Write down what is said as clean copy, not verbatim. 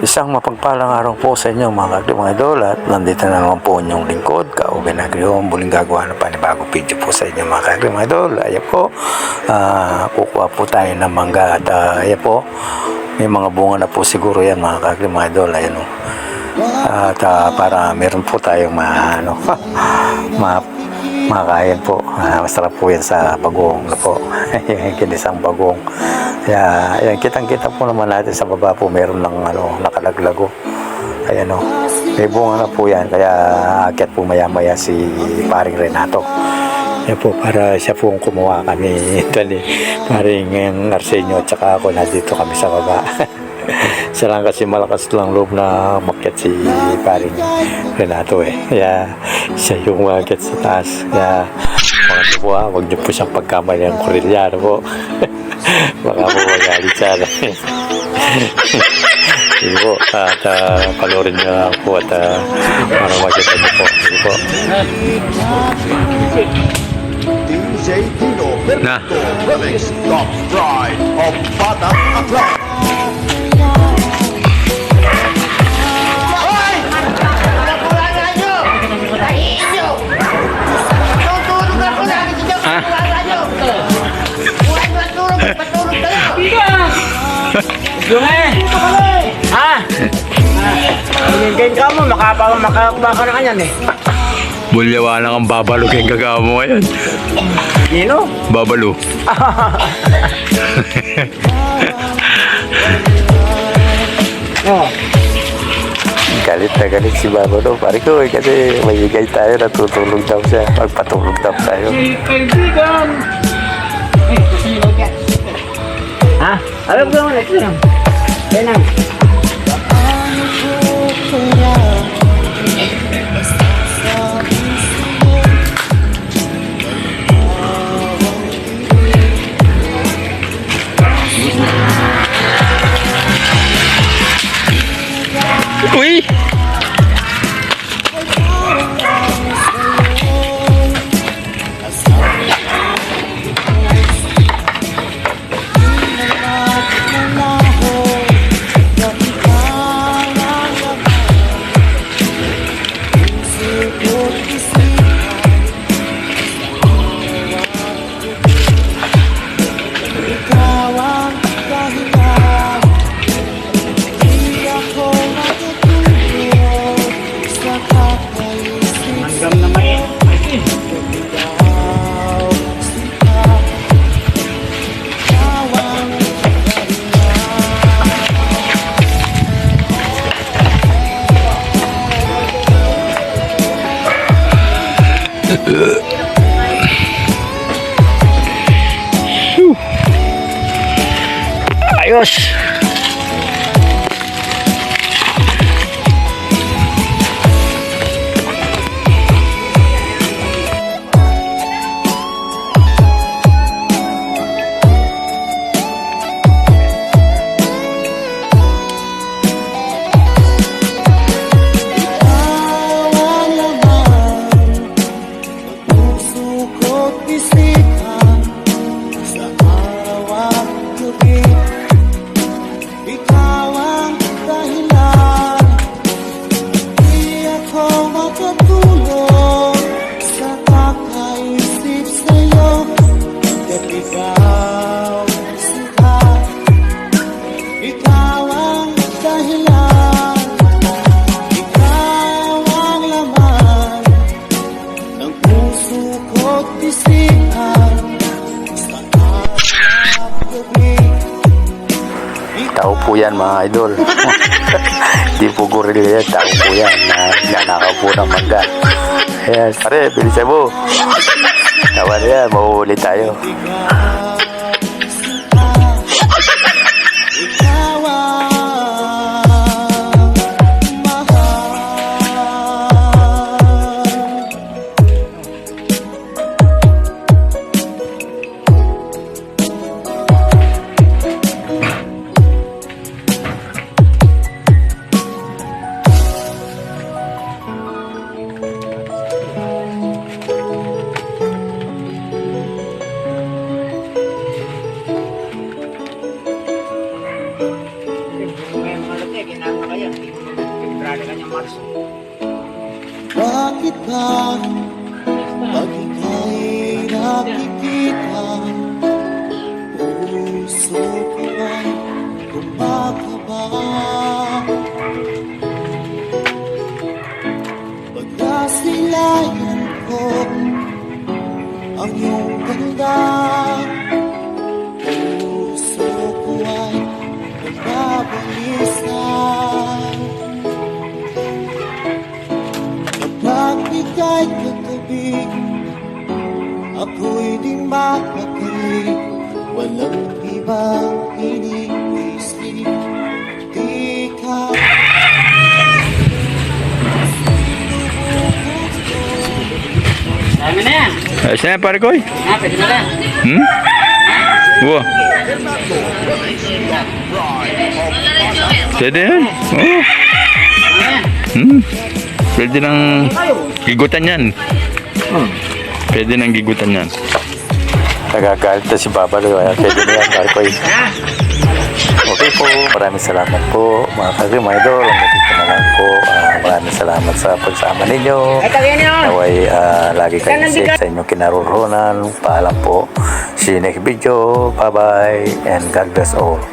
Isang mapagpalang araw po sa inyo mga idol, at nandito na naman po inyong lingkod, Kaube Nagrion, muling gagawa ng panibagong video po sa inyo mga idol. Ayan po, kukuha po tayo ng mangga at ayan po, may mga bunga na po siguro yan mga idol. Ayan o. At para meron po tayong makain po. Masarap po yan sa bagong na po. Yung kinisang bagong. Kaya ayan, kitang-kita po naman natin sa baba po meron ng nakalaglago. Ayan o. May bunga na po yan. Kaya aakyat po maya-maya si paring Renato. Yan po, para siya po kumuha kami. Paring Arsenio at saka ako nandito kami sa baba. Siya lang kasi malakas lang loob na umakyat si paring Renato eh. Kaya siya yung umakyat sa taas. Kaya mga po wag niyo po siyang pagkamali ng Koreano po. Baka po magalit siya. Sige po, at panorin niyo po at para makita niyo po. Sige po. DJ Dino Berto Remix Top Stride of Batang Aklan. Ganyan ka mo, makapaka na kanyan eh. Bulyawa na kang babalo kayong gagawa mo ngayon. Nino? Babalo. Oh. Galit na galit si Babalo. Pare ko kasi mayigay tayo, natutulog daw siya. Magpatulog daw tayo. Kaibigan! Ay, kasilog yan. Ha? Alam ko naman, ito lang. Yan lang. Uy! Ayos. Tao po yan mga idol. Di po gorilla yan, tao po yan na nanakaw po ng mangga. Ayan, pare, bilisan mo. Tawa na yan, mauuli tayo. kita pag ika'y nakikita. Puso ko ay kumakaba pag nasilayan ko ang iyong ganda. Puso ko ay nagbabalisan kapag ika'y katabi. Ako'y di mapakali, walang ibang iniisip, di ka. Dami na yan. Ayos na yan, pare Koy. Pwede na lang. Hmm? Wow. Pwede yan. Oh. Hmm. Pwede nang gigutan yan. Pwede nang gigutan yan. Nagagalit na si Papa Loy. Pwede na yan, Marcoy. Okay po, maraming salamat po mga ka-reminder. Nandito na lang po. Maraming salamat sa pagsama ninyo. Naway lagi kayo safe sa inyong kinaroroonan. Paalam po. See you next video. Bye bye and God bless all.